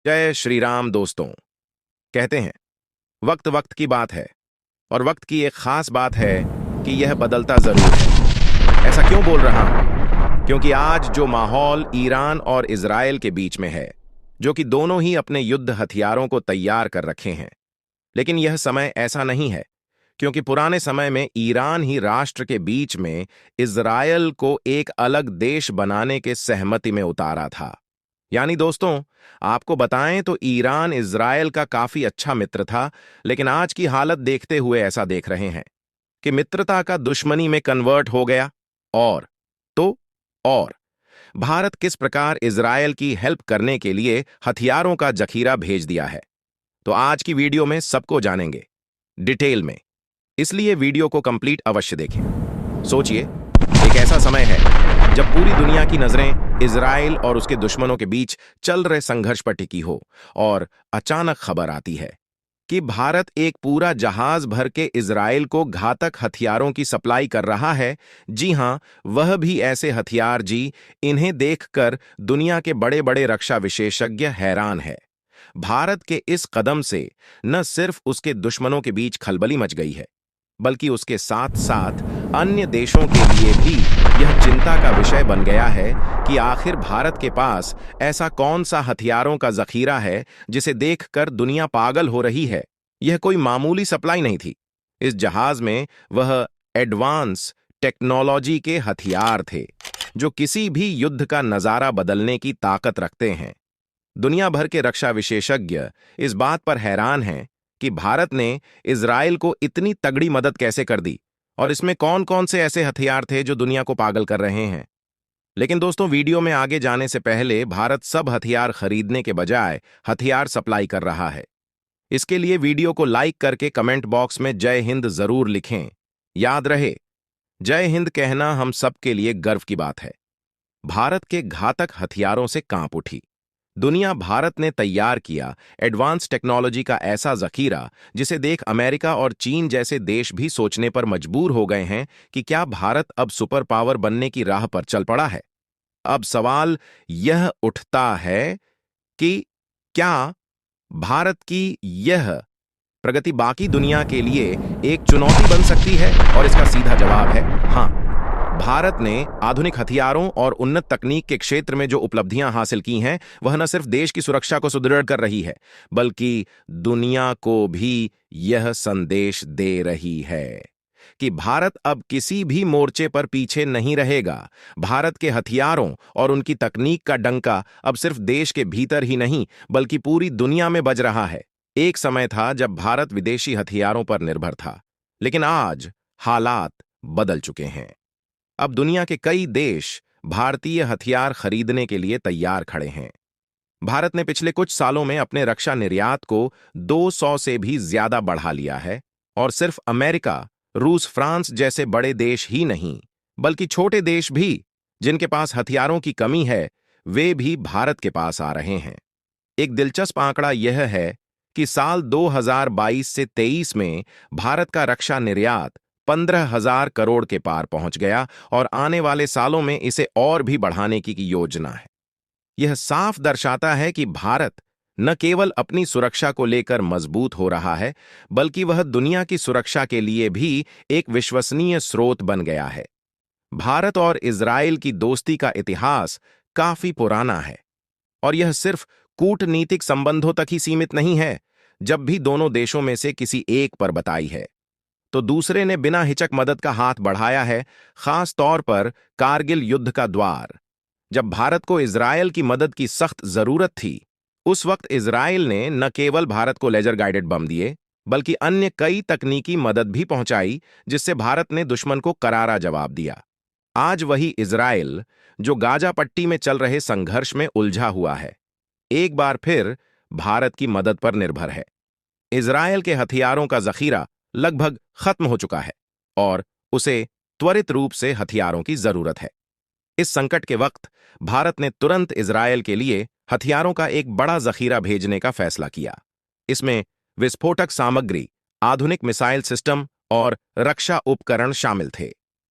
जय श्री राम दोस्तों। कहते हैं वक्त वक्त की बात है और वक्त की एक खास बात है कि यह बदलता जरूर है। ऐसा क्यों बोल रहा हूं? क्योंकि आज जो माहौल ईरान और इजराइल के बीच में है, जो कि दोनों ही अपने युद्ध हथियारों को तैयार कर रखे हैं, लेकिन यह समय ऐसा नहीं है, क्योंकि पुराने समय में ईरान ही राष्ट्र के बीच में इजराइल को एक अलग देश बनाने के सहमति में उतारा था। यानी दोस्तों, आपको बताएं तो ईरान इजराइल का काफी अच्छा मित्र था, लेकिन आज की हालत देखते हुए ऐसा देख रहे हैं कि मित्रता का दुश्मनी में कन्वर्ट हो गया। और तो और भारत किस प्रकार इजराइल की हेल्प करने के लिए हथियारों का जखीरा भेज दिया है, तो आज की वीडियो में सबको जानेंगे डिटेल में। इसलिए वीडियो को कंप्लीट अवश्य देखें। सोचिए, एक ऐसा समय है जब पूरी दुनिया की नजरें इजराइल और उसके दुश्मनों के बीच चल रहे संघर्ष पर टिकी हो, और अचानक खबर आती है कि भारत एक पूरा जहाज भर के इजराइल को घातक हथियारों की सप्लाई कर रहा है। जी हां, वह भी ऐसे हथियार इन्हें देखकर दुनिया के बड़े बड़े रक्षा विशेषज्ञ हैरान है। भारत के इस कदम से न सिर्फ उसके दुश्मनों के बीच खलबली मच गई है, बल्कि उसके साथ साथ अन्य देशों के लिए भी यह चिंता का विषय बन गया है कि आखिर भारत के पास ऐसा कौन सा हथियारों का जखीरा है जिसे देखकर दुनिया पागल हो रही है। यह कोई मामूली सप्लाई नहीं थी। इस जहाज में वह एडवांस टेक्नोलॉजी के हथियार थे जो किसी भी युद्ध का नजारा बदलने की ताकत रखते हैं। दुनिया भर के रक्षा विशेषज्ञ इस बात पर हैरान हैं कि भारत ने इजराइल को इतनी तगड़ी मदद कैसे कर दी, और इसमें कौन कौन से ऐसे हथियार थे जो दुनिया को पागल कर रहे हैं। लेकिन दोस्तों, वीडियो में आगे जाने से पहले भारत सब हथियार खरीदने के बजाय हथियार सप्लाई कर रहा है। इसके लिए वीडियो को लाइक करके कमेंट बॉक्स में जय हिंद जरूर लिखें। याद रहे, जय हिंद कहना हम सबके लिए गर्व की बात है। भारत के घातक हथियारों से कांप उठी दुनिया। भारत ने तैयार किया एडवांस टेक्नोलॉजी का ऐसा जखीरा जिसे देख अमेरिका और चीन जैसे देश भी सोचने पर मजबूर हो गए हैं कि क्या भारत अब सुपर पावर बनने की राह पर चल पड़ा है। अब सवाल यह उठता है कि क्या भारत की यह प्रगति बाकी दुनिया के लिए एक चुनौती बन सकती है? और इसका सीधा जवाब है हाँ। भारत ने आधुनिक हथियारों और उन्नत तकनीक के क्षेत्र में जो उपलब्धियां हासिल की हैं, वह न सिर्फ देश की सुरक्षा को सुदृढ़ कर रही है, बल्कि दुनिया को भी यह संदेश दे रही है कि भारत अब किसी भी मोर्चे पर पीछे नहीं रहेगा। भारत के हथियारों और उनकी तकनीक का डंका अब सिर्फ देश के भीतर ही नहीं, बल्कि पूरी दुनिया में बज रहा है। एक समय था जब भारत विदेशी हथियारों पर निर्भर था, लेकिन आज हालात बदल चुके हैं। अब दुनिया के कई देश भारतीय हथियार खरीदने के लिए तैयार खड़े हैं। भारत ने पिछले कुछ सालों में अपने रक्षा निर्यात को 200 से भी ज्यादा बढ़ा लिया है, और सिर्फ अमेरिका, रूस, फ्रांस जैसे बड़े देश ही नहीं, बल्कि छोटे देश भी जिनके पास हथियारों की कमी है, वे भी भारत के पास आ रहे हैं। एक दिलचस्प आंकड़ा यह है कि साल 2022 से 23 में भारत का रक्षा निर्यात 15,000 करोड़ के पार पहुंच गया, और आने वाले सालों में इसे और भी बढ़ाने की योजना है। यह साफ दर्शाता है कि भारत न केवल अपनी सुरक्षा को लेकर मजबूत हो रहा है, बल्कि वह दुनिया की सुरक्षा के लिए भी एक विश्वसनीय स्रोत बन गया है। भारत और इजराइल की दोस्ती का इतिहास काफी पुराना है, और यह सिर्फ कूटनीतिक संबंधों तक ही सीमित नहीं है। जब भी दोनों देशों में से किसी एक पर बताई है, तो दूसरे ने बिना हिचक मदद का हाथ बढ़ाया है। खास तौर पर कारगिल युद्ध का द्वार, जब भारत को इजराइल की मदद की सख्त जरूरत थी, उस वक्त इजराइल ने न केवल भारत को लेजर गाइडेड बम दिए, बल्कि अन्य कई तकनीकी मदद भी पहुंचाई, जिससे भारत ने दुश्मन को करारा जवाब दिया। आज वही इजराइल, जो गाजा पट्टी में चल रहे संघर्ष में उलझा हुआ है, एक बार फिर भारत की मदद पर निर्भर है। इजराइल के हथियारों का जखीरा लगभग खत्म हो चुका है, और उसे त्वरित रूप से हथियारों की जरूरत है। इस संकट के वक्त भारत ने तुरंत इजराइल के लिए हथियारों का एक बड़ा जखीरा भेजने का फैसला किया। इसमें विस्फोटक सामग्री, आधुनिक मिसाइल सिस्टम और रक्षा उपकरण शामिल थे,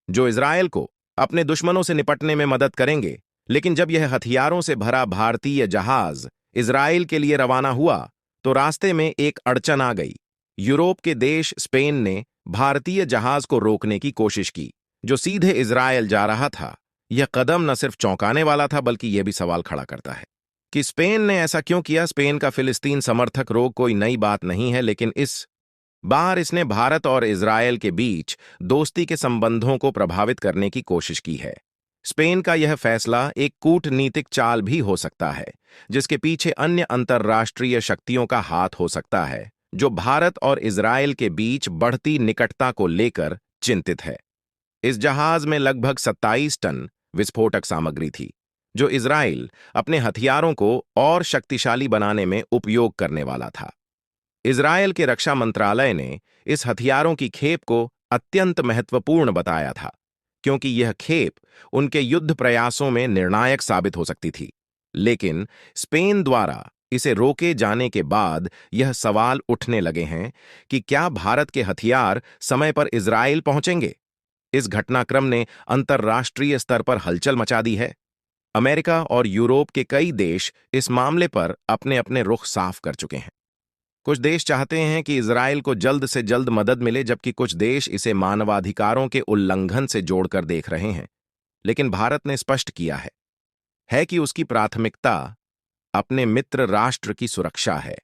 जो इजराइल को अपने दुश्मनों से निपटने में मदद करेंगे। लेकिन जब यह हथियारों से भरा भारतीय जहाज इजराइल के लिए रवाना हुआ तो रास्ते में एक अड़चन आ गई। यूरोप के देश स्पेन ने भारतीय जहाज को रोकने की कोशिश की जो सीधे इजराइल जा रहा था। यह कदम न सिर्फ चौंकाने वाला था बल्कि यह भी सवाल खड़ा करता है कि स्पेन ने ऐसा क्यों किया। स्पेन का फिलिस्तीन समर्थक रोग कोई नई बात नहीं है, लेकिन इस बार इसने भारत और इजराइल के बीच दोस्ती के संबंधों को प्रभावित करने की कोशिश की है। स्पेन का यह फैसला एक कूटनीतिक चाल भी हो सकता है जिसके पीछे अन्य अंतर्राष्ट्रीय शक्तियों का हाथ हो सकता है जो भारत और इजराइल के बीच बढ़ती निकटता को लेकर चिंतित है। इस जहाज में लगभग 27 टन विस्फोटक सामग्री थी जो इजराइल अपने हथियारों को और शक्तिशाली बनाने में उपयोग करने वाला था। इजराइल के रक्षा मंत्रालय ने इस हथियारों की खेप को अत्यंत महत्वपूर्ण बताया था क्योंकि यह खेप उनके युद्ध प्रयासों में निर्णायक साबित हो सकती थी। लेकिन स्पेन द्वारा इसे रोके जाने के बाद यह सवाल उठने लगे हैं कि क्या भारत के हथियार समय पर इजराइल पहुंचेंगे। इस घटनाक्रम ने अंतर्राष्ट्रीय स्तर पर हलचल मचा दी है। अमेरिका और यूरोप के कई देश इस मामले पर अपने अपने रुख साफ कर चुके हैं। कुछ देश चाहते हैं कि इजराइल को जल्द से जल्द मदद मिले, जबकि कुछ देश इसे मानवाधिकारों के उल्लंघन से जोड़कर देख रहे हैं। लेकिन भारत ने स्पष्ट किया है कि उसकी प्राथमिकता अपने मित्र राष्ट्र की सुरक्षा है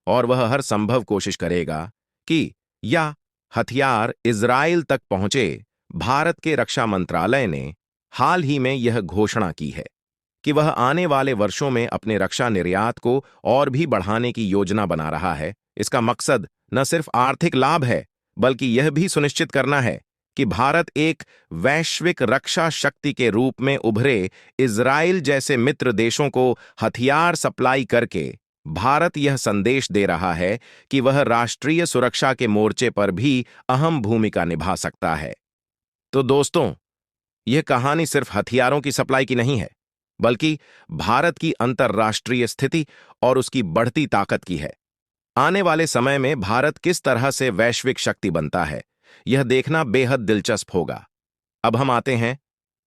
और वह हर संभव कोशिश करेगा कि यह हथियार इजराइल तक पहुंचे। भारत के रक्षा मंत्रालय ने हाल ही में यह घोषणा की है कि वह आने वाले वर्षों में अपने रक्षा निर्यात को और भी बढ़ाने की योजना बना रहा है। इसका मकसद न सिर्फ आर्थिक लाभ है बल्कि यह भी सुनिश्चित करना है कि भारत एक वैश्विक रक्षा शक्ति के रूप में उभरे। इजराइल जैसे मित्र देशों को हथियार सप्लाई करके भारत यह संदेश दे रहा है कि वह राष्ट्रीय सुरक्षा के मोर्चे पर भी अहम भूमिका निभा सकता है। तो दोस्तों, यह कहानी सिर्फ हथियारों की सप्लाई की नहीं है बल्कि भारत की अंतर्राष्ट्रीय स्थिति और उसकी बढ़ती ताकत की है। आने वाले समय में भारत किस तरह से वैश्विक शक्ति बनता है, यह देखना बेहद दिलचस्प होगा। अब हम आते हैं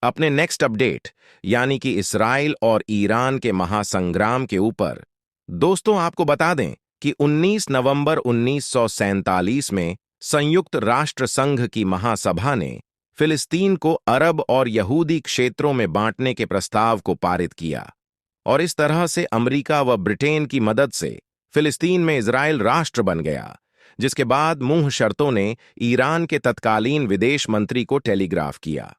अपने नेक्स्ट अपडेट यानी कि इस्राइल और ईरान के महासंग्राम के ऊपर। दोस्तों, आपको बता दें कि 19 नवंबर 1947 में संयुक्त राष्ट्र संघ की महासभा ने फिलिस्तीन को अरब और यहूदी क्षेत्रों में बांटने के प्रस्ताव को पारित किया और इस तरह से अमेरिका व ब्रिटेन की मदद से फिलिस्तीन में इजराइल राष्ट्र बन गया। जिसके बाद मुंह शर्तों ने ईरान के तत्कालीन विदेश मंत्री को टेलीग्राफ किया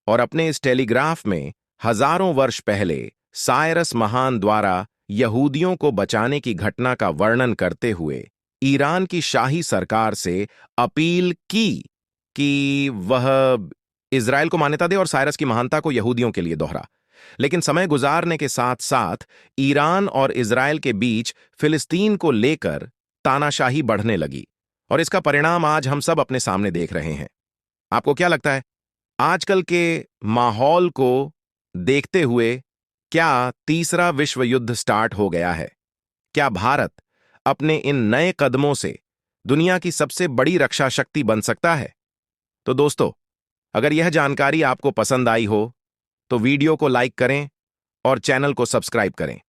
और अपने इस टेलीग्राफ में हजारों वर्ष पहले साइरस महान द्वारा यहूदियों को बचाने की घटना का वर्णन करते हुए ईरान की शाही सरकार से अपील की कि वह इजराइल को मान्यता दे और साइरस की महानता को यहूदियों के लिए दोहरा। लेकिन समय गुजारने के साथ साथ ईरान और इजराइल के बीच फिलिस्तीन को लेकर तानाशाही बढ़ने लगी और इसका परिणाम आज हम सब अपने सामने देख रहे हैं। आपको क्या लगता है, आजकल के माहौल को देखते हुए क्या तीसरा विश्व युद्ध स्टार्ट हो गया है? क्या भारत अपने इन नए कदमों से दुनिया की सबसे बड़ी रक्षा शक्ति बन सकता है? तो दोस्तों, अगर यह जानकारी आपको पसंद आई हो तो वीडियो को लाइक करें और चैनल को सब्सक्राइब करें।